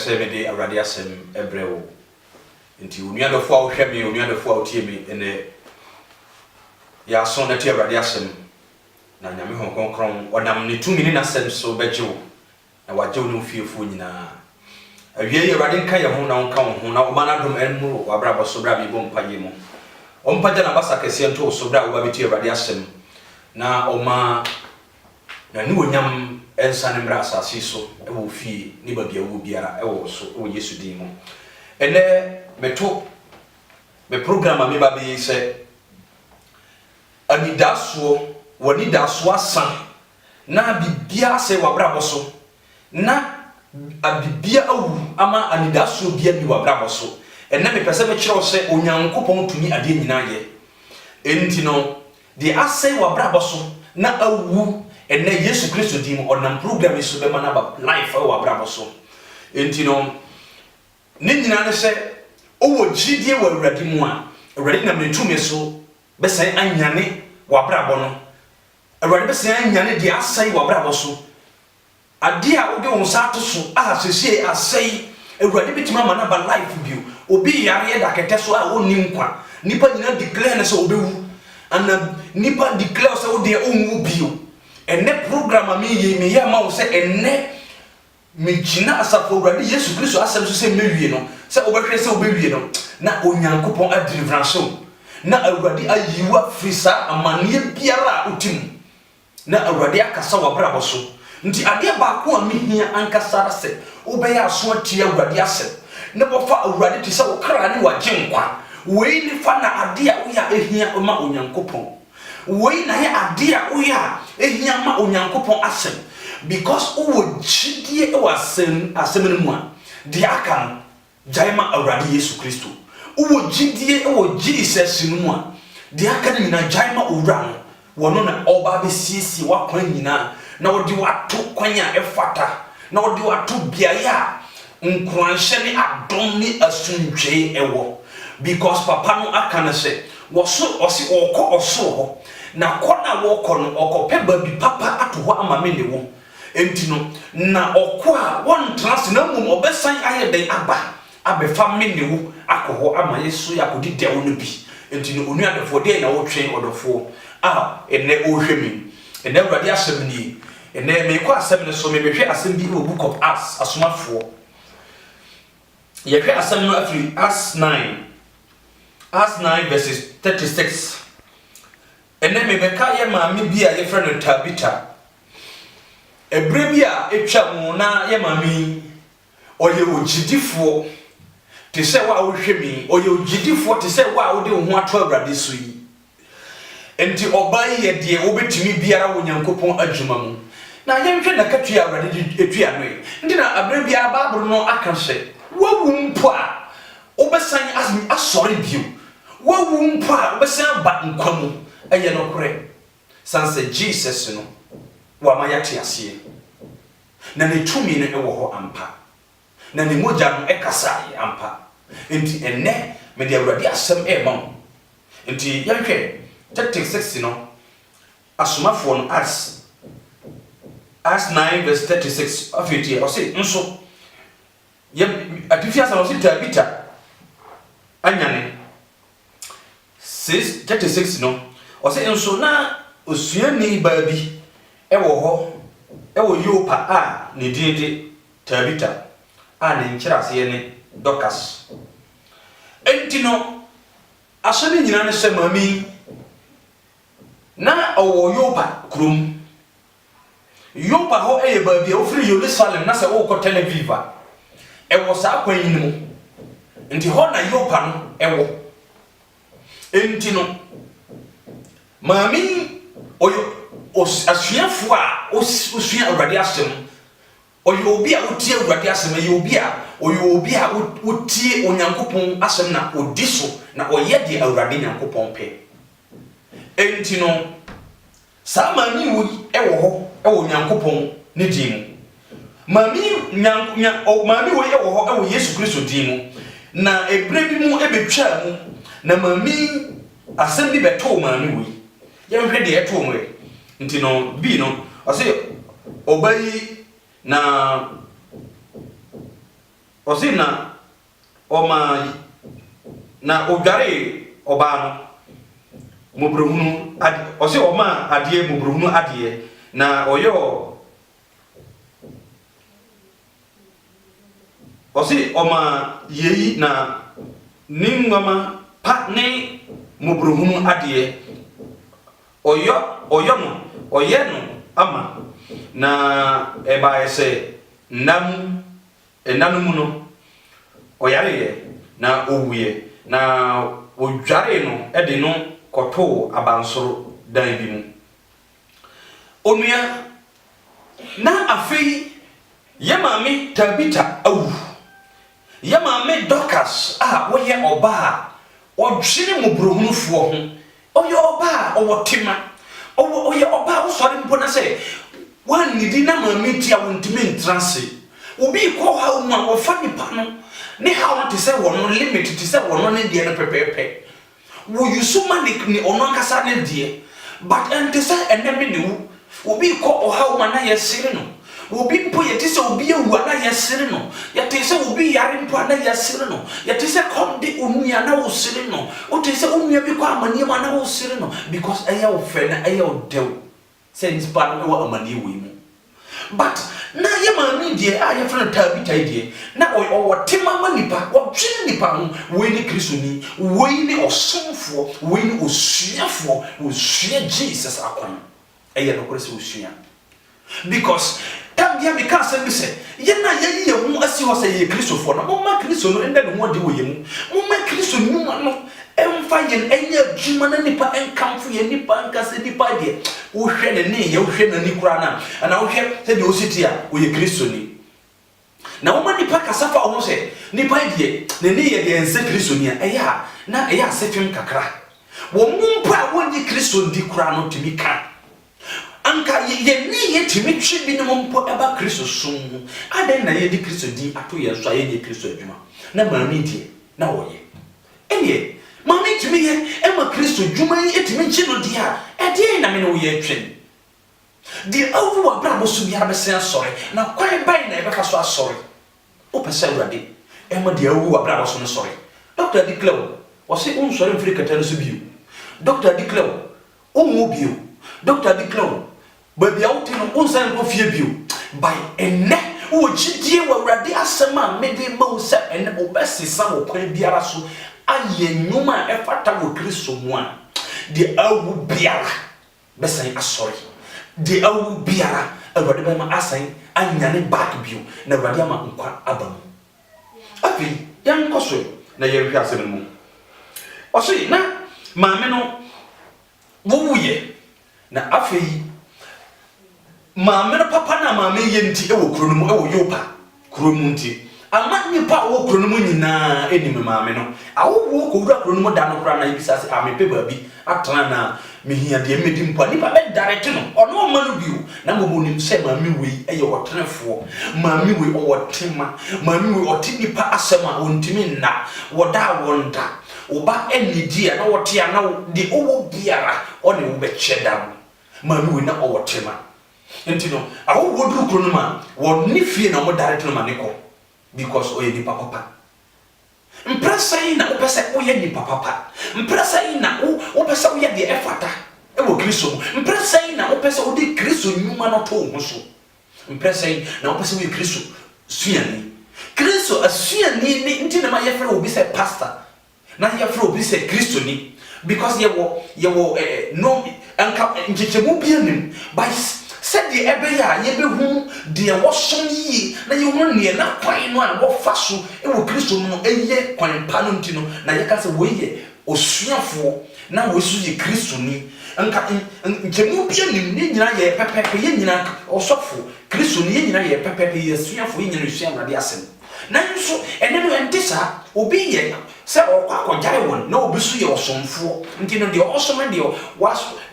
pese me de awrade asem ebrewo nti onuadofo a wo hwe me onuadofo a wo tie me ene ya so na tie awrade asem na nyame hon konkron onam ne tumi ne nasem so bejewo na wajewo no fiefo nyina awie ye awrade nka ye ho na onka ho na o mana dom enmu wabrabo so bra bi bom paye mu ompaje na basa kese nto so bra wo ba betie awrade asem na oma na ni wonyam ensa ne mra asase so e wo fie ni ba bia wo biara e wo so wo Yesu din mu ene meto me program me ba be se anidaso woni daso asan na bibia se wabrabo so na abibia awu ama anidaso bia bi wabrabo so ene me pese me kire o se onyankopon tumi ade nyina ye enti no de asai wabrabo so na awu ene Yesu Kristo di mu onam program iso be mana ba life wa brabo so enti no ne nyina ne se owo gidie wa awrade mu a awrade nam ne tumi so be sai anyane wa brabo no awrade be sai anyane di asai wa brabo so ade a ode won sa to so a sese asai awrade bitima mana ba life bio obi yare da kete so a woni nkwa nipa nyina declare ne so obewu ana nipa declare so ode onwu bio ene program mi ye me ya ma wo se ene me gina asafo awrade Yesu Kristo asem so se mewie no se obehwe se obewie no na onyankopon adeliverance na awrade ayiwa frisa amane biara utim na awrade akasa wabrabo so nti ade ba ko a mehia ankasa se obeya so atia awrade asem na bofa awrade ti se okra ne wagenkwa wei ni fa na ade a wo ya ehia ma onyankopon wei na ye ade a wo ya ehia ma onyankopon asem because wo gidie e wasem no mu a de aka no jaima awrade Yesu Kristo wo gidie e wo Jesus no mu a de aka no nyina jaima owra no wono na oba be siesie wakwan nyina na wodi wato kwanya efata na wodi wato biaya nkranhye ne adom ne asundwe ewo because papa no aka no se woso osi okọ oso ho na kona woko no okope babi papa ato ho ama me ne wo enti no na okọ a won trans na mum obesan ayeden aba abefa me ne wo akoho ama Yesu yakodi dewo no bi enti no onu adefo de na wo twen odofo ene ohwemi ene awrade asem ni ene me ko asem ne so me behwe asem bi wo book of Acts asomafo ye hwe asem no afri Acts 9 verses 36 ene me beka ye maame bi a ye frɛ no Tabita ebre bi a etwa mu na ye maame oye ogidifo te sɛ wa wohwemi oye ogidifo te sɛ wa wo de ho ato awrade so yi enti obai ye de obetimi biara wo nyankopon adwuma mu na ye nhwe na katua awrade etua no ndi na abre bi a Bible no aka hye wawu mpo a obesan asori bio wawu mpo a obesan ba nkwamu eye no kore sanse Jesus no wa ma yate ase na ne tumi no ewo ho ampa na ne mogya no ekasa ampa enti enne me de awrade asem ma enti yanhwe 36 no asomafo no Acts 9 verse 36 afiti o se nso ye atifia sa no se Tabita anyane 36 no o se nso na osuani baabi ewo ho ewo Yopa a ne dede Tabita a ne nkyerase ye ne Dorcas enti no asoni nyina ne se mami na owo Yopa krum Yopa ho eye baabi o firi Jerusalem na se wo ko Tel Aviv ewo sa kwan yin mu enti ho na Yopa no ewo enti no mami oyo asuafo a osua awrade asem oyo obi a otie awrade asem oyo obi a otie onyankopon asem na odiso na oye de awrade nyankopon pe enti no sa mami wo ewo ho ewo nyankopon ne din mami mami wo ewo ho ewo Yesu Kristo din mu na ebre bi mu ebetwa mu na mami asem bi beto mami wo ye hwe de eto mu nti no bi no ase obayi na osina oma na odware oba no mobrohunu ade osi oma ade mobrohunu ade na oyo osi oma yeyi na ningama pa ne mobrohunu ade oyo no oyeno ama na eba ese enanu no oyare na owuye na odware no ede no koto abansoro dan bi mu onua na afei yemame Tabita awu yemame Dorcas woye oba odwene mobrohunufuo ho oye oba owotima oye oba usori mpona se wan nidi na mame tia wontime ntranse obi ko ha uma ofa nipa no ne ha won te se wono limit te se wono ne die no pepepe wo yusu manik ni ono akasa ne die but ente se eneme ne wu obi ko oha uma na yesire no obi mpo yete se obi ewu na yesire no yete se obi yare mpo na yesire no yete se komde onua na wo sire no o te se onua bi ko amani ma na wo sire no because eya wo fe na eya wo dew se nispa no wo amani we mu but na ye mami die aye friend Tabita die na o tema manipa o twin nipa ho we ni Kristo ni we ni osomfo we ni osuafo osua Jesus akwan eye no kwese osua because tambia me ka say be say ye na ye ye hu asi ho say ye Kristofo na mo ma Kristo no enda ne ho de wo ye mu mo ma Kristo nu no emfa ye enya djuma na nipa enkamfo ye nipa nkase nipa de wo hwe ne ne ye wo hwe na ni kura na wo hwe se de ositi a wo ye Kristo ni na wo ma nipa kasafa wo se nipa de ne ne ye de ense Kristo ni a eya na eya sefim kakra wo mumpa wo ni Kristo ndi kura no timi ka anka ye ni ye timi twi bi ne mumpo eba Kristo sum aden na ye di Kristo di ato ye so ye ni Kristo adwuma na ma mi die na wo ye enie mami timi ye ema Kristo dwuma yi etimi nchi no dia ede na me no ye twen di awu wa bra bosu bi abese asore na kwan bai na ebe ka so asore o pese urade ema di awu wa bra bosu no sore Dr. Declare o se un sore mfiri katano so biu Dr. Declare o mu biu Dr. Declare baby out no un san ko fie biu by enne o gidie wa urade asema me de ma o se enne o besisa wo kwan biara so aye nyuma efata wo Kristo mu a de awu biara besan asori de awu biara awade be ma asan anyane back bio na awade ama nkwa abam afi yan koso na yerhwe asem mu oso na maame no wuye na afi maame no papa na maame ye nti ewo kuro no mu ewo yopa kuro mu nti ama nipa wo kuro no mu nyina enim maame no awo ko wura kuro no mu da no kura na ibisa se amepe baabi atana na mehia de medi mpa nipa be direct no ono ma no biu na mo nim se maame wei eye wotenefo maame wei owotema maame wei oti nipa asema ontimi nna woda wonda oba enidi na wote ana de owo biara one wo be chedam maame wei na owotema entino awo wodru kuro no ma wo nifie na mo direct no ma ne ko because oye nipa papa impressa ina opese oye nipa papa impressa ina opese oye de efata ewo Kristo impressa ina opese odi Kristo nyuma no to ho so impressa ina opese oye Kristo suani Kristo asuani ni nti na ma yefre obi se pastor na yefre obi se Kristo ni because yewo no anka nchechemu bianim by said the ebeya yebehu de wosom yi na yehu ne na kwan no a wo fa so e wo Kristo no eye kwan pa no ntino na ye ka se wo ye osuafo na wo su ye Kristo ni anka nkemu bia nim ne nyina ye pepepe ye nyina osofo Kristo ni ye nyina ye pepepe ye suafo ye nyina suafo de asem na nso ene no entisa obi ye se okwa jare won na obi su ye osomfo ntino de osome de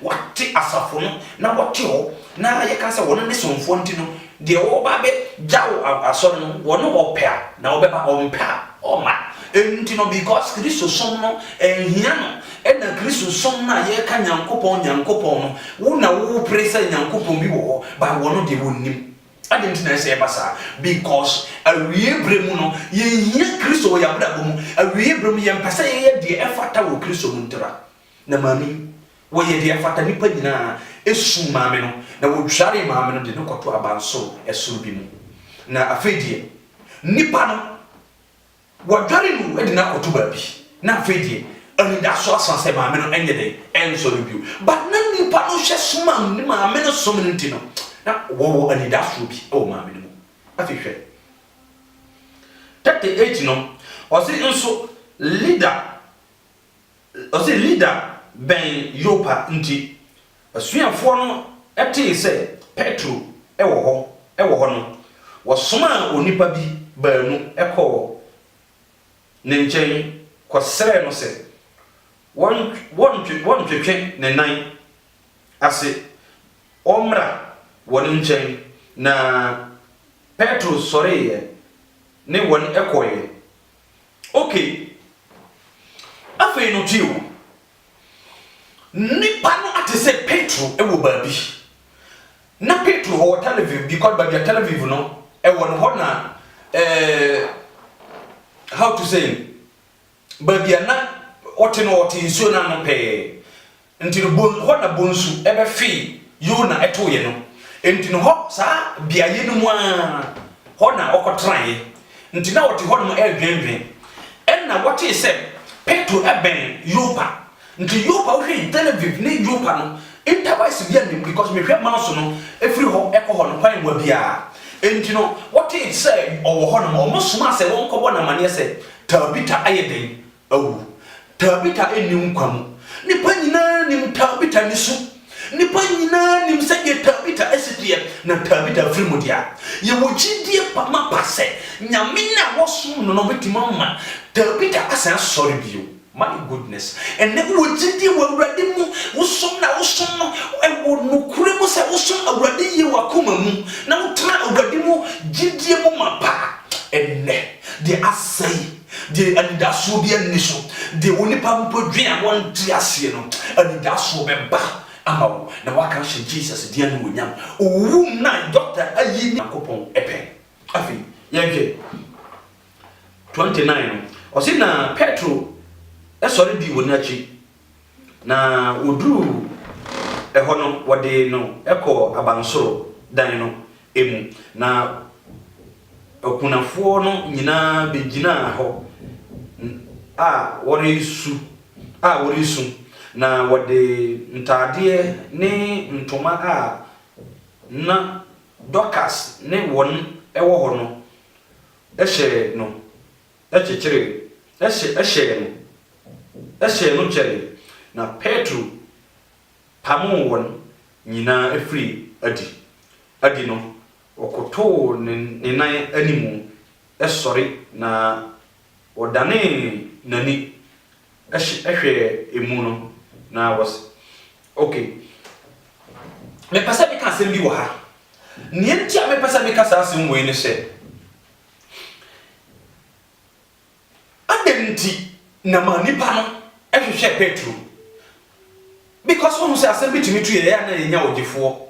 wate asafo no na wote ho na ye ka se wono ne somfo ntino de wo ba be jawo asoro no wono opea na wo be ba ompa oma ntino because Kristo som no ehia no e na Kristo som na ye ka nyankopon no wo na wo presa nyankopon bi wo ba wono de wonnim I didn't say basa because a real bremuno ye Christo yabrabomu a real bremu yam pasa ye de efata wo Christo muntra na mami wo ye de efata nipa nyina esu maame no na wo tware maame no de no kɔto abanso esuru bi mu na afedie nipa no wo dware nu de na kɔto ba bi na afedie ani da so asanse maame no enye de enso bi but na nipa no hwe suma ni maame no so menti no na wo ani da so bi o maame no afehwe 38 no o se nso leader ben yopa nti asuafo no ete se Petro ewo ho no wo soma onipa bi baanu ekɔ ne nkyɛn kɔsrɛ no se won twetwe ne nan ase omra won nkyɛn na Petro sɔre ne won ekɔye okay afei no tiwo nipa no ate se Petro ewo baabi na Petro ho television because ba dia television no ewo no ho na how to say baabi na ote nsuo na no pe nti no bon ho na bonsu ebe fi Yona eto ye no enti no ho saa biaye no mu a ho na okotran ye nti na wote ho no edwenwen enna wote se Petro eben Yopa nti Yopa wo hwe television ne Yopa no intervice bia nim because me hwe manso no efiri ho ekɔ ho no kwan wa bia enti no wote se owo ho no mo soma se won kɔbɔ na mane se Tabita ayeden awu Tabita enim kwam nipa nyina nim Tabita nisu nipa nyina nim se ye Tabita esitie na Tabita frimudia ye wogidie pa mapa se nyame na wosom no betima ma Tabita asan sorry bio my goodness and ne wogidie wawrade mu wosom na wosom no ewo nokure mu se wosom awrade ye wakoma mu na wotra awrade mu gidie mu mapa enne de asai de anidaso bi aniso de onipa mpodwen a won triase no anidaso beba amawo na waka hye Jesus de anu wonyam owum na doctor ayi ni akopon epe afi yenhwe 29 o si na Petro esori di wonachi na oduru eho no wode no ekọ abansoro dan no emu na okunafo no nyina begina ho worisu na wode ntade ne ntoma na Dorcas ne won ewo ho no ehye no echechire ehye no chere na Petro pamo won nyina efri adi no okoto ne nan animu esori na odane nani ehwe emu no na was okay me pasa bi ka sem bi wo ha ne ntia me pasa bi ka sa sem wo ni se adenti na manipa no ehwehwe Petro because won say asem bi timi tu ye ya na yenya ogefo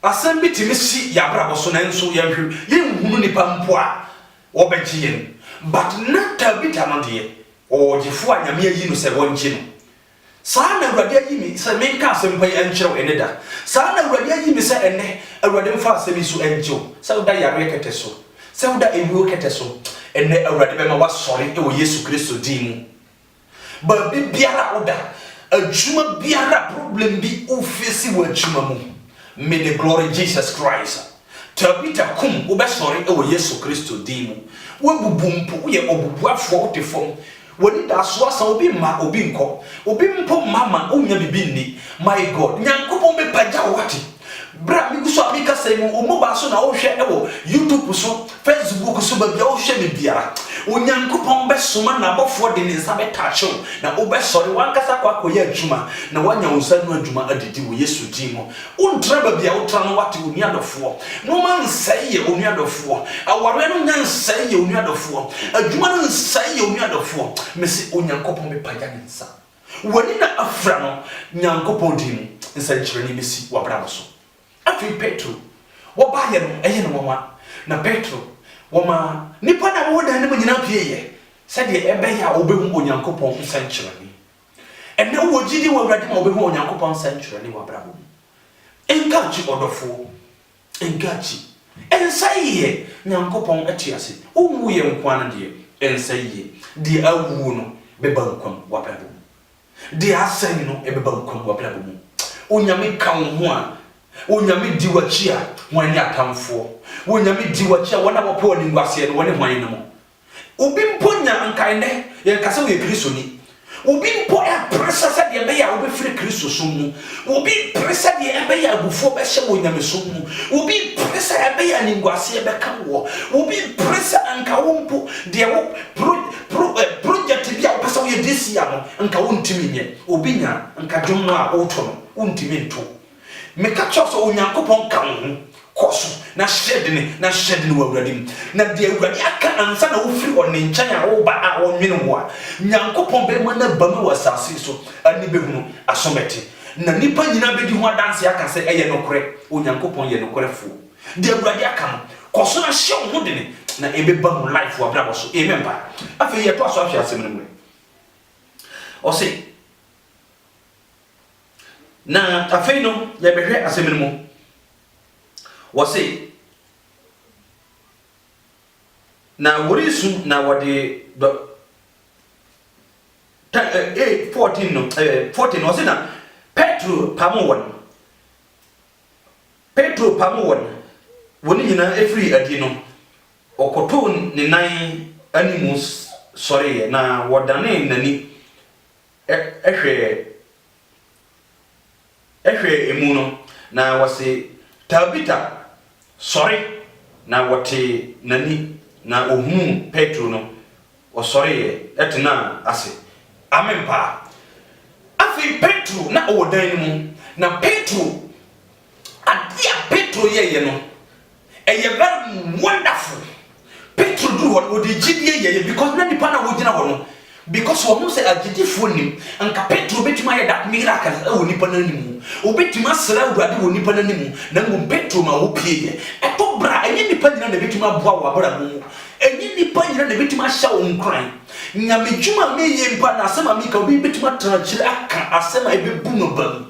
asem bi timi si ya brabo so na nso ya hwe ye nhunu nipa mpo a wo beji yen but na Tabita no de ogefo anyame ayi no se wonchi no saa na awurade ayi mi se menka asem pa enkyerɛw eneda saa na awurade ayi mi se enne awurade mfa asem so enkyerɛw se woda yare kete so se woda ewuo kete so enne awurade bema wasɔre e wo Yesu Kristo din mu ba biara woda adwuma biara problem bi ofisi wo adwuma mu may the glory Jesus Christ Tabita kum wo besɔre e wo Yesu Kristo din mu wo bubumpo ye obubuafo otefom woni da so asa obi ma obi nko obi mpo mama onya bibinni my God nyankopon be pagya wati bra mi guso abika sai mu omoba so na wo hwe ewo YouTube so Facebook so ba bia wo hwe me biara onyankopon be soma na bofo de ne nsa betacho na wo be sori wankasa kwa koya adwuma na wanya unsa no adwuma adidi wo Yesu din mo untra ba bia wo tra no wate oni adofo no man sai ye oni adofo aware no nyan sai ye oni adofo adwuma no sai ye oni adofo mesi onyankopon be pagya ne nsa woni na afra no nyankopon din nsa nkyerɛ ne besi wabra so afi Petro wo ba ye no eye no mama na Petro woma nipa na wo dan ne nyina pieye said ye ebe ya obehu onyankopon nsankyerani ene wo gidi wo awurade ma obehu onyankopon nsankyerani wa brabo engachi odofo engachi ensaye nyankopon atiase owu ye nkwana de ensaye di awu no beba nkwam wa brabo di asan no ebeba nkwam wa brabo mu onyame kan ho a onyame di wachi a hwan ya atamfo onyame di wachi a wona wopo ni ngwase no wone hwan no obi mponya ankaine ye kasa we Kristo ni obi mpo ya presa sa de be ya obi firi Kristo so mu obi presa de be ya agufo be hye onyame so mu obi presa ya be ya ni ngwase be ka wo obi presa anka wo mpo de wo project bi a pesa we this year no anka wo ntimi nye obi nya anka dwom a wo to no wo ntimi nto meka choso onyankopon ka wo koso na shedene wa awuradim na de awurade aka ansa na wo firi one nkyan a wo ba a wonwene ho a nyankopon be ma na ba me wasase so ani behunu asomete na nipa nyina bedi ho adanse aka se eye nokore onyankopon ye nokore fu de awurade aka no koso na hye wo dene na ebe ba mu life wa brabo so amen ba afi ye to aso ahwe asem no mu o se na afei no ye behwe asem no mu wase na worisu na wode 14 no 14 wase na Petro pamwon woni nyina efri adi no okoto ne nan animus sorry na wodane nani ehwe emu no na wase Tabita sorry na wote nani na ohunu Petro no o sorry etina ase amen pa afi Petro na odan mu na Petro adia Petro ye no eye very wonderful Petro do what odi gidie ye because na nipa na wogina ho no because wonu say agidifo nim anka Petro betima ye that miracle e woni pa na nim obetima sra awurade woni pa na nim na ngom Petro ma wo pie ye eto bra enye nipa nyina na betima boa wo abara mu enye nipa nyina na betima hya wo nkran nyame dwuma meye mpa na asema mi ka obi betima tranchire aka asema ebebu no bam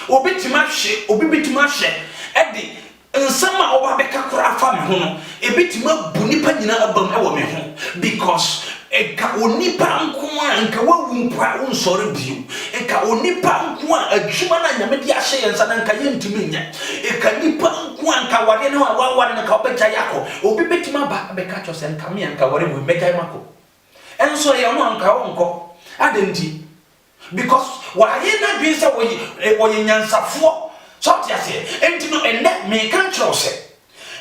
obetima hye obi betima hye edi nsama oba beka kora afa me ho no ebetima bu nipa nyina abam e wo me ho because eka onipa nkoa nka wawu mpa unsore bio eka onipa nkoa adwuma na nyame di ahye yensa na nka yentimi nya eka nipa nkoa nka ware ne wa na ka obeja yako obi betima ba beka chose nka me nka ware mu beja mako enso ye no nka wonko adenti because wa ye na bi se wo nyansafo so tiase enti no enne me kan chose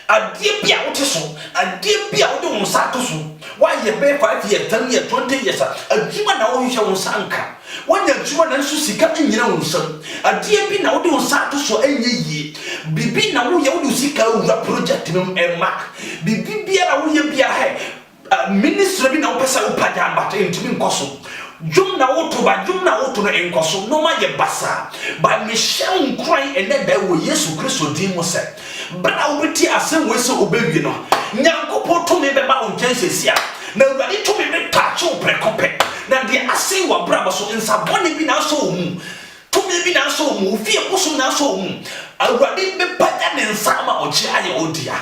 adie bia wote so adie bia wo de won sa to so why ye be 5 years 10 years 20 years adwuma na wo hwehwe won sa nka wanya adwuma na nso sika nyina won sam adie bi na wo de won sa to so enye yie bibi na wo ye wo de sika wura project no mark bibi bia na wo ye bia he ministry bi na wo pesa wo paja mbata ntimi nkoso jum na wo to no enkoso no ma ye basa ba me hye nkran ene da wo Yesu Kristo din mo se bra obeti asem we se obewie no nyankopɔ to me beba on chancesia na urade to me touch o prekope na de ase wa bra so nsabone bi na so mu to me bi na so mu fie koso na so mu urade be panya ne nsama oje aye odia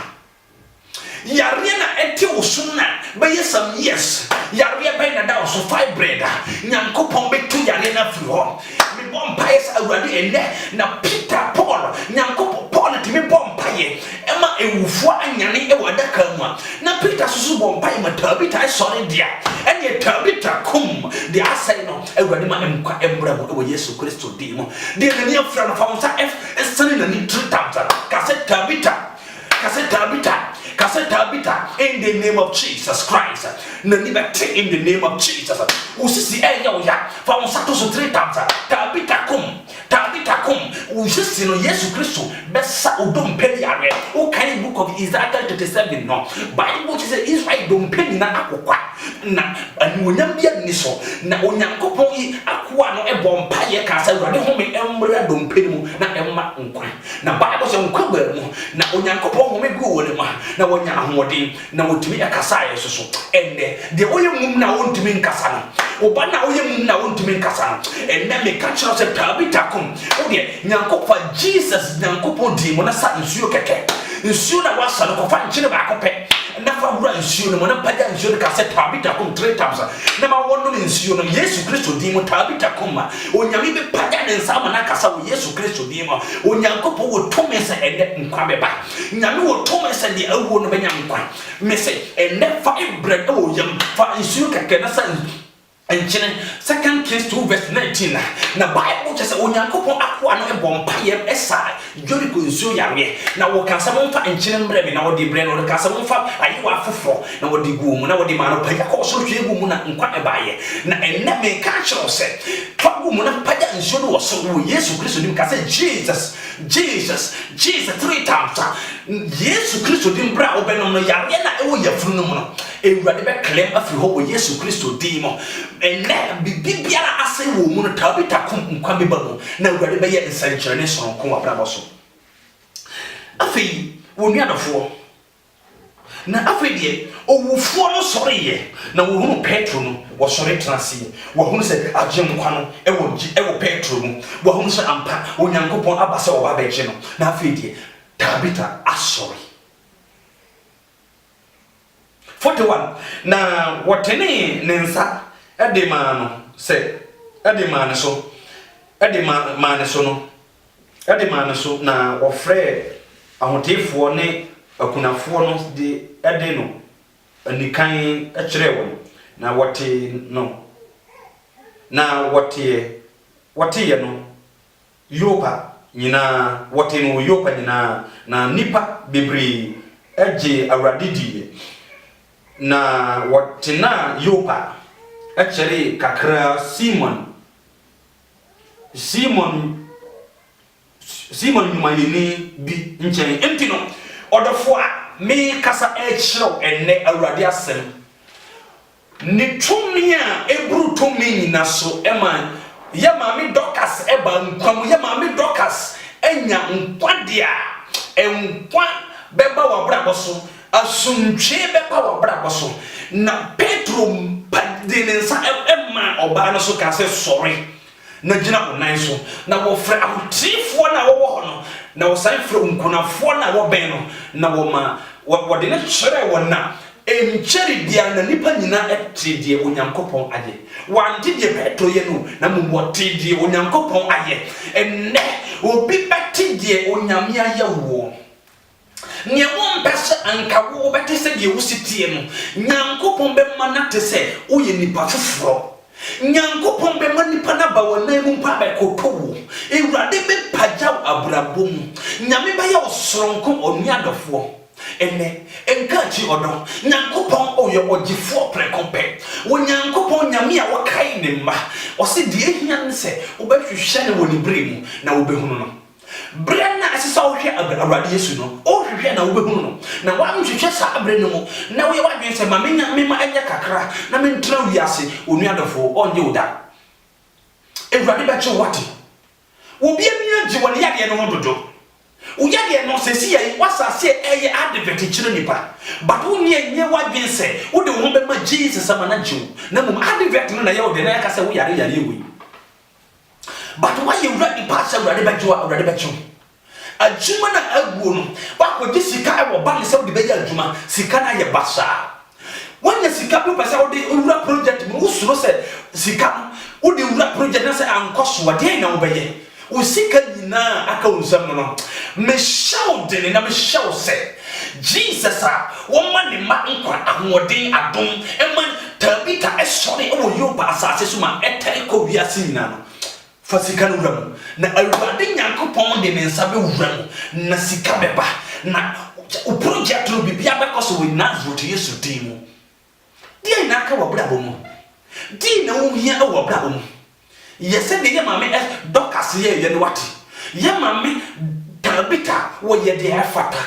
yare na eti osuna be yesam yes yare be na da so fibroid nyankopɔ be to yare na firi ho me bompa yes urade ene na Peter Paul nyankopɔ Paul ti me bompa ye ema ewufo anyane e wadaka mu na Peter susu bompa ye Tabita sorry dia enye Tabita kum de asai no urade ma emkwa embra mo e wo Yesu Kristo di mo de na ni afra no fa wonsa esane na ni tritamta kase Tabita in the name of Jesus Christ na ni bete in the name of Jesus usisi eya oya fa wonsa to so 3 times Tabita kum Tabitha kom usisi no Yesu Kristo besa odompe yare o kan book of Isaiah 37 no Bible say Israel dompe na akokwa na anwonyam bia ni so na onyankopon yi akoa no ebo mpaye ka sa Awurade home emmra dompe mu na emma nkwa na Bible say nkwa ba mu na onyankopon home gu wo ne ma na wonya ahoden na wotumi akasa yeso so ende de oyemum na wontumi nkasa no oba na oyemum na wontumi nkasa no ende me ka kira say Tabitha kom o de nyankopon Jesus nyankopon di mo na sa nsuo keke nsuo na wasa no kofa nkyene ba akopɛ na fa wura nsuo no mo na paja nsuo ka say Tabitha kom 3 times na ma wono nsuo no Yesu Kristo di mo Tabitha kom ma onyame be paja ne nsa ma na kasa wo Yesu Kristo di mo onyankopon wo tome se ende nkwa beba nyame wo tome se de awo no benya nkwa me se ende fa bread o yam fa nsuo keke na sa enchine 2 Kings 2 verse 19 na Bible just say onyankopon akoa no ebompaye esa Jericho nsuo yare na wo kansa monfa enchine mbre me na wo de bre no kansa monfa ayewa afofo na wo de gu mu na wo de ma no paja ko so hwe gu mu na nkwa ebaye na enne me ka kiro se fa gu mu na paja nsuo no wo so wo Yesu Kristo dim ka say Jesus 3 times Yesu Kristo dim bra obenom no yare na ewo yafunu no mu no Ewurade be claim afri ho wo Yesu Kristo dim mo enne bibiara ase wo mu no Tabitha kom nkwa beba mu na Awurade be ye nsankyerene sonko abrabo so afei wo nuadofo na afei de owufo no sore ye na wo hunu Petro no wo sore transi wo hunu se agye nkwa no ewo Petro mu wo hunu se ampa onyankopon abase wo ba beje no na afei de Tabitha asori 41 na wotene nensa edema no se edema ne so na ofre ahotefo ne akunafo no de ede no anikan akire won na wote no na wote ye no yopa nyina wote no yopa nyina na nipa bebre eje awradidi na watina yopa actually kakra Simon nyumayeni bi nchen entino odofo a me kasa echiro enne Awurade asem ne tumi a eburu tumi nyina so ema ye maame Dorcas eba nkwam ye maame Dorcas enya nkwade a enkwa beba wa brabo so asuntwe beba wa brabo so na Petro padinensa emma oba no so ka se sorry na gina onan so na wo fra ahotifo na wo ho no na wo san fra nkunafo na wo ben no na wo ma wo de ne kyere wo na enkyere dia na nipa nyina etedie onyankopon aye wante die Petro ye no na mo tedie onyankopon aye enne obi betedie onyame aye wo nye won pese anka wo betese die wo sitie no nyankopon be manate se oye nipa foforo nyankopon be manipa na ba wona mu pa be kotowo Ewurade be pagyaw abrabom nyame ba ya osoronko onuadofo ene enkachi odo nyankopon oye ogifo prekompe wo nyankopon nyame a wakai ne mma o se die hia nse wo be hwehwe ne woni bremu na wo be hunu no brena asesa wo hwe Awurade Yesu no o hwehwe na wo be hunu no na wa nhwehwe sa abre no mu na wo ye wadwen se ma menya mema anya kakra na mentra wiase onuadofo onye oda Ewurade be che wati wo bia mi agi woni yade no hododo uyade no se si ye wasase eye advert kire nipa but wo nie nye wadwen se wo de wo be ma Jesus ama na jiw na mum advert no na ye wo de na ya ka se wo yare ewe but why you ready pass Awurade bejo adwuma na aguo no ba ko di sika e wo ba ne se wo de beya adwuma sika na ye basa wanya sika bi pesa wo de ura project mo usuro se sika wo de ura project na se ankoso wa de na wo beye wo sika nyina aka unsam no me show de na me show se Jesus a wo ma ne ma nkwa ahoden adom e man Tabitha e sori wo yoba asase so ma etai ko wiase nyina no fasika no wura na Awurade nyankopon de ne nsa be wura na sika beba na o project no bibia be koso we Nazareth Yesu din mu di na ka wo brabo mu di na wo hia wo brabo mu Yes, the mammy Docas ye what? Ye mammy Tabita, what ye dear fata,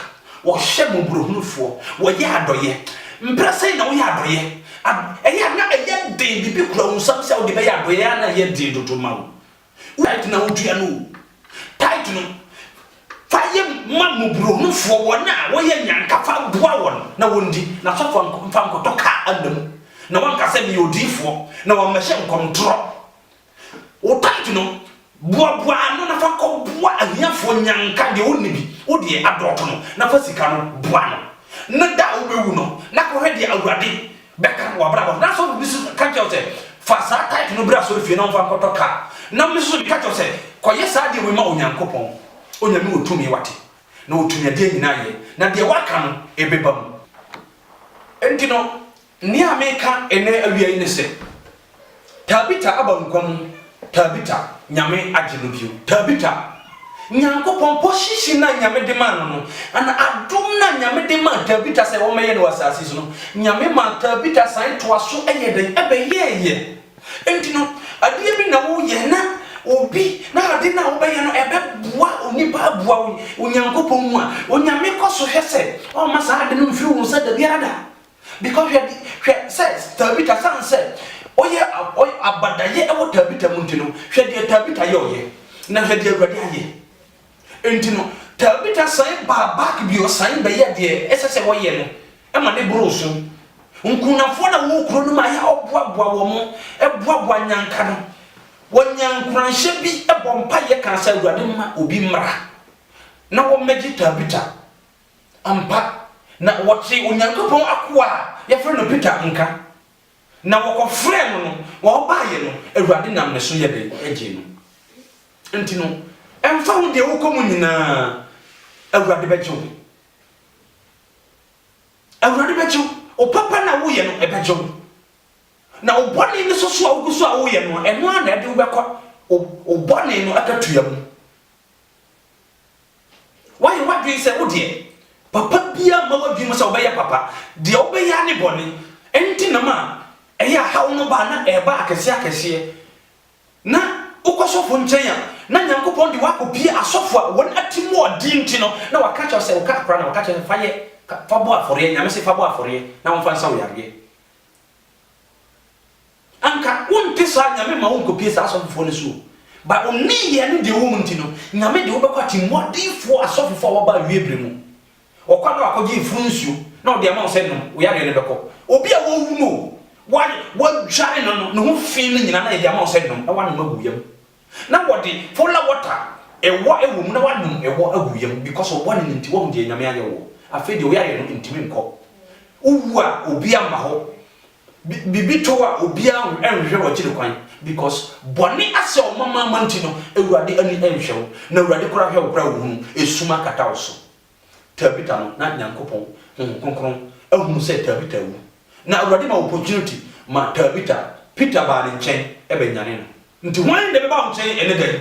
or Shemu Bruno for, what ye adoye. Mpressa no yadoye. Eya na eya den bibi kura unsam se odi be yadoye na ye den dodo ma. Right na udua no. Tight no. Faye mamu Bruno for wona wo ye nyanka fa boa won na wondi na so fa nkoto ka adam. Na wanka se me odifo na wo mehye nkontro. O tight no. Boa no na fa ko boa ahiafo nyanka de wonni bi. Wo de adoto no na fa sika no boa no. Na da obewu no na ko hwede awurade beka wa brabo na so bisu ka kyo se fa sa type no bra so fie na mfa nkoto ka na misu ka kyo se ko yesa de we ma onyankopon onyame otumi wate na otumi de nyina ye na de waka no ebeba mu enti no ni ameka ene awia yi ne se Tabita abankom Tabita nyame agye no bio Tabita Nyankopon position na nyame de man no ana adom na nyame de man Tabita se wo meye no asase so no nyame ma Tabita san to aso eyeden ebeyeye enti no ade bi na wo ye na obi na ade na wo beye no ebeboa onipa aboa onyankopon mu a onyame koso hwese o ma sa ade no mfi wo sa da biada because we says Tabita san say oye abadaye e wo Tabita mu ntino hwe de Tabita ye oye na hwe de awurade aye Entino, Tabita say back bio sign by ye dear, SSA Wayen, and my neighbors. Unkuna for the walk room, my woman, a boa young canon. One young cran should be a bompire can say Radima Ubimra. Now what made it Tabita? Ampa, now what say Unyanko Aqua, your friend of Peter Unca. Now what friend, while buying a Radinam the Suya de Entino. And found the Okomuna awurade bejo o papa na wo ye no ebejo na o bone ni so aguso a wo ye no eno na de wo bekọ o bone no akatuya mu why what do you say wo de papa bia ma wadwi mu se wo be papa de wo be ya ne bone enti na ma eya hawo no ba na eba akese na ukosofo nkyenya na nyankopon de wakopie asofo a won atimo odi ntino na wakacha se ukakra na wakacha faye fabo afore nyame se fabo afore na wonfa nsa wo yare anka wonte sa nyame ma wonkopie sa asofo ne so ba onni ye ne de wo ntino nyame de wo bekwa timo odi fo asofo fo wo ba wiebre mu okwa na wakoje ifrunsuo na odi ama se no wo yare ne beko obi a wo wu no wa dware no ho fin nyina na ye ama se no na wa no maguyam na wodi fola water ewo ewum na wadum ewo aguyam because of one nti wo de nyame anye wo afi de wo yare no ntimi nko uwu a obi ama ho bibi to a obi a enhwe wo gire kwan because boni ase o mama manti no ewurade ani enhwe wo na ewurade kora hwe wo kora wo hunu esuma kata wo so Tabita no na nyankopon konkron ahunu se Tabita wu na ewurade ma opportunity ma Tabita Peter ba ne nchen ebenyane no nti wan de be ba nchen ene dai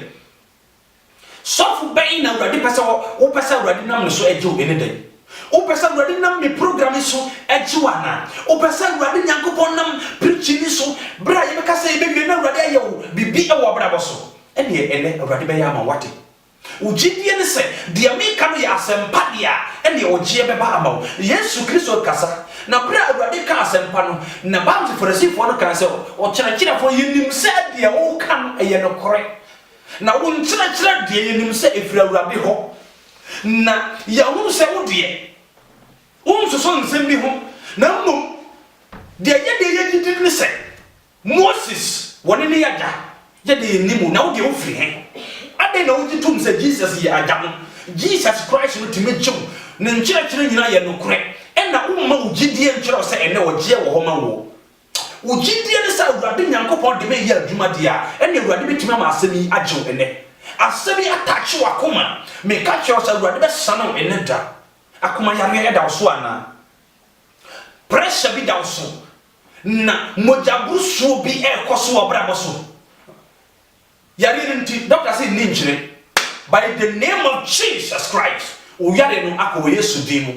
sofu be na ewurade pesa wo pesa ewurade nam no so eje ene dai o pesa ewurade nam me program so eje wana o pesa ewurade nyankopon nam preaching so bra ye be kasa ye be na ewurade aye wo bibi e wo bra boso ene ene ewurade be ya ma wate ujidie ne se de ameka no ya asempa dia ene ogie be ba ama Yesu Kristo kasa na bra ewurade ka asempa no na ba mte Farisifo no kan se o kyerɛkyerɛ fo yenim se de wo kan eye no kore na wo nkyerɛkyerɛ de yenim se efira ewurade ho na ya hu se wo de so nsem bi ho na mmom de ye gidi ne se Moses woni ne yaga ye de yenimu na wo de wo firi he ade na wo gitum se Jesus ye agya no Jesus Christ no timechu ne nkyerɛkyerɛ nyina ye no kore na umma ugidie nkyerɛ sɛ ene ogie wo ho ma wo ugidie ne sa Awurade Nyankopɔn de me yɛ adwuma dia ene Awurade bituma ma asɛmi agyew ene asɛmi atache wakoma me ka kyerɛ sɛ Awurade bɛsana ene da akoma yare ɛda so ana pressure bi da so na mojabusuo bi ɛkɔso obrabo so yare nti doctor say ni nkyerɛ by the name of Jesus Christ o yare no akɔ Yesu din mu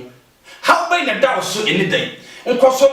how by na da so any day unkoso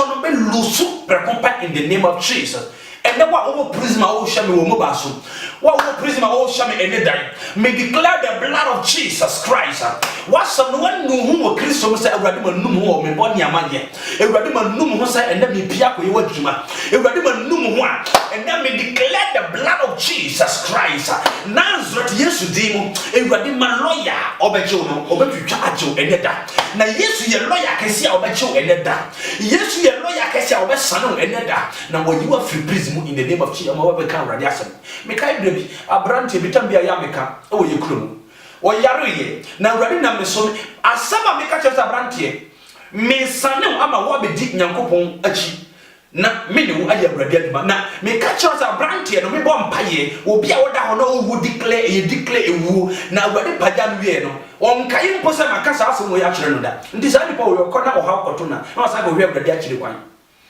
no be lusu prekompa in the name of Jesus And then what over prisma oh shame wo mobaso. What over prisma oh shame any day. May declare the blood of Jesus Christ. What someone knew who Christo say Awurade manum ho me boni amanye. Awurade manum ho say and then me pia ko ye wadwuma. Awurade manum ho and then me declare the blood of Jesus Christ. Nazareth Yesu dimo. Awurade man lawyer obejo no obetwitwa ajo ene da. Na Yesu ye lawyer kesi a obejo ene da. Yesu ye lawyer kesi a obesano ene da. Na wo you are free prison in the name of Jesus. Ma we kan Awurade asem. Me kai brebi abrante bitambia ya meka e wo ye kurom. O yaroye na Awurade na me so asama meka chese abrante me sane ama wo abedi Nyankopon achi. Na me ne wo aye Awurade aduma na me ka chese abrante no me bo mpaye obi a woda ho na wo declare ewu na Awurade paja no wie no on kai mpo se makasa asem wo ya kire no da ndi sa nipa wo kɔ na wo ha kɔto na sa go hwe Awurade akire kwan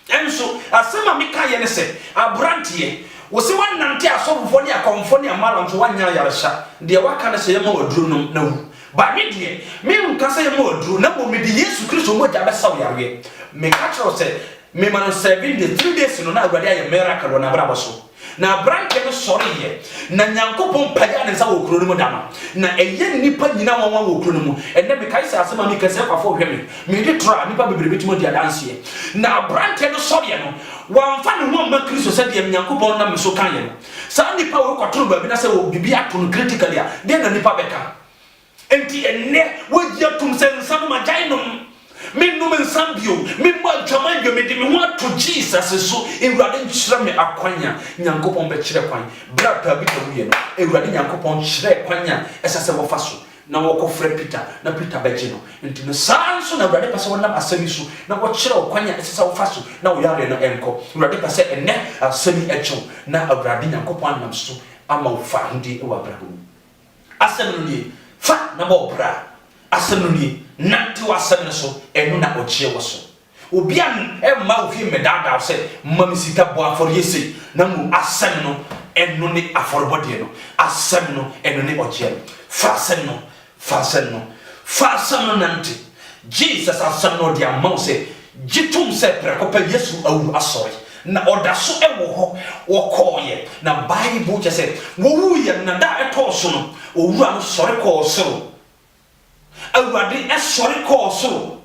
enso asema meka ye ne se abrante wo se wan nante asofo ne akomfo ne amalo nso wanya yaresha de waka na se yema waduru no na wu ba me de me nka se yema waduru na mo me de Yesu Kristo mo ja besaw yawe me ka kire se me man 7 days 3 days no na Awurade aye miracle na brabo so na branke no sori ye na Nyankopon paja ne sa wo kuro no mu dama na eye nipa nyina won wo kuro no mu enne me kai se asema me kase kwafo hwe me de tra nipa bebrebe timo dia dance ye na branke no sori ye no wamfa ne ho ma Kristo se de Nyankopon na me so kan ye no sa nipa wo kwatoro ba bi na se wo bibi ato no critically a de na nipa beka enti enne wo gia tum se nsam ma jainom me no men sambio me mo adwamanjo me de me ho to Jesus so Awurade nkyira me akwanya Nyankopon be kyire kwan brata bi tawu ye no Awurade Nyankopon kyire kwanya esase wo fa so na wo kofre Peter na Peter beje no enti no sanso na Awurade pase wonam asami so na wo kyire kwanya esase wo fa so na wo yare no enko Awurade pase enne asami echo na Awurade Nyankopon nam so ama wo fa ndi e wa brabo asem no ni fa na bo bra asem no ni nanti wasem so enu na okie wo so obi an e ma ofi medada se mam sika bo afor yesi na mu asem no enu ni aforbode no asem no enu ni okie fasem no nanti Jesus asem no dia ma se jitum se prekopa Yesu awu asori na odaso e wo ho wo koye na Bible je se wo wu ye na da etoso no owura no sori ko so Awurade esori ko so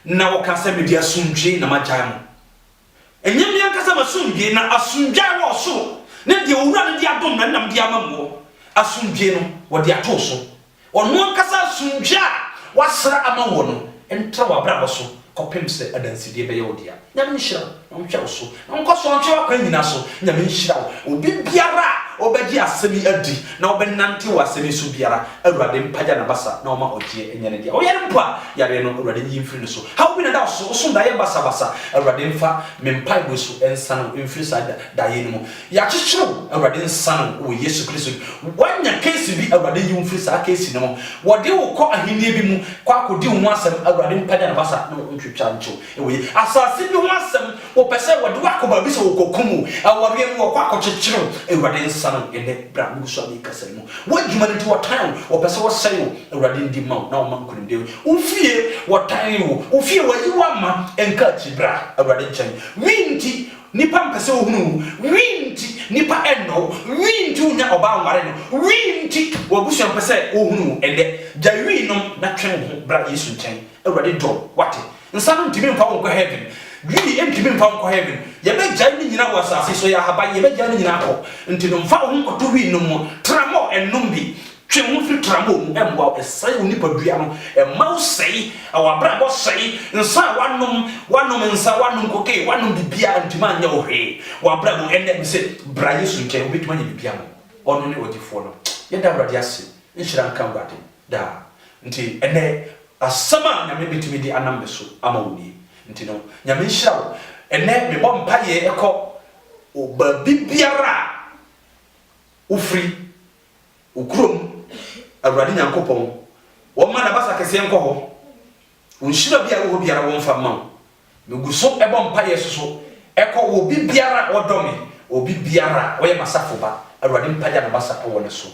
na wokasa media asundwe na magyan enyem yankasa masundwe na asundwa wo so ne de owura ne de adom na nam de amamo asundwe no wo de ato so ono ankasa asundwa wasra ama wo no entra wa brabo so kopem se adanside be ye odia nyame nhira onhwa so onkoso onhwa kwa nyina so nyame nhira obi biara obeji asemi adi na obenante wa asemi so biara Awurade mpaja na basa na oma ogie enyane dia oyare mpa yare no Awurade yimfiri no so ha obi na da so da ye basa Awurade mfa mempa ibo so ensa no mfiri sa da ye no ya chichiro Awurade ensa no o Yesu Kristo wanya case bi Awurade yimfiri sa case no wode wo kɔ ahenie bi mu kwa akodi wo asem Awurade mpaja na basa na ntwitwa ncho ewe asase bi ho asem wo pese wode wakoba bi so wo kokumu aware mu wo kwa akɔchichiro Awurade sano ene bra muso abi kasemo wadwuma ne to time opese wo sayo Awurade ndi ma na o man kunde ufie wo time wo ufie wayiwa ma enka chibra Awurade nchen winti nipa mpese wo hunu winti nipa eno winti unya oba nware no winti wabusu mpese wo hunu ende jawi no na twen ho bra Yesu nchen Awurade do wate nsano ntimi mfa wo heaven Gwi empimi mfa nko heaven ye be gya ni nyina wo asase so ya haba ye be gya ni nyina ko nti no mfa wo nkoto wi no mo tramo enum bi twe ho fi tramo mu emwa esai oni padua no emma usai awabra bo sai nsa wanom nsa wanom koke wanom bibia ntima anya ohwe wabra bo ende bi se bra Yesu nke obetuma nya bibia mo ono ne odifo no ye da Awurade ase nhira nka Awurade da nti ene asama na me betumi di anambe so ama woni nti no nyame nhira wo ene me bɔ mpaye ekɔ oba bibiara ufri ukrom Awurade Nyankopɔn wo ma na basa kese nkɔ ho unhira bia wo biara wo mfa ma me guso ebɔ mpaye soso ekɔ wo bibiara wodome obi biara wo ye masafo ba Awurade mpaja na basa wo ne so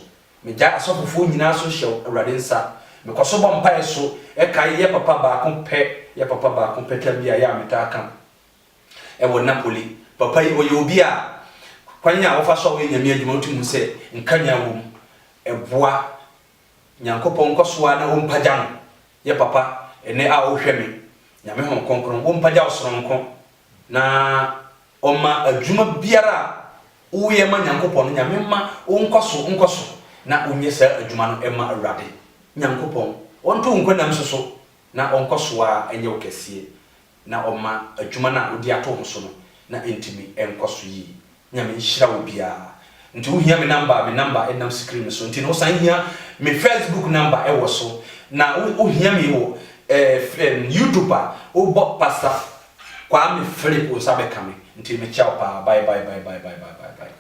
me ja asofofo nyina so hyew Awurade nsa me koso bɔ mpaye so eka ye papa ba ko pɛ tambia ya metaka e wo Napoli papa yi oye obi a kwanya wo fa so we nyame adwuma otum se nkanya wo eboa nyankopon kosoa na wo mpagya no ye papa ene a wo hwɛ me nyame hon konkron wo mpagya wo soronko na oma adwuma biara wo ye ma nyankopon nyame ma wo nkoso na onye sa adwuma no ema awurade nyankopon wonto nkonam soso na onkosoa enye wo kɛseɛ na oma adwuma na odi ato ho so no na entimi enkoso yi nyame nhyira wo bia nti wo hia me number enam screen so nti no san hia me Facebook number e wo so na wo hia me wo YouTube wo bo pastor kwa me Philip o sabe kame nti me ciao pa bye.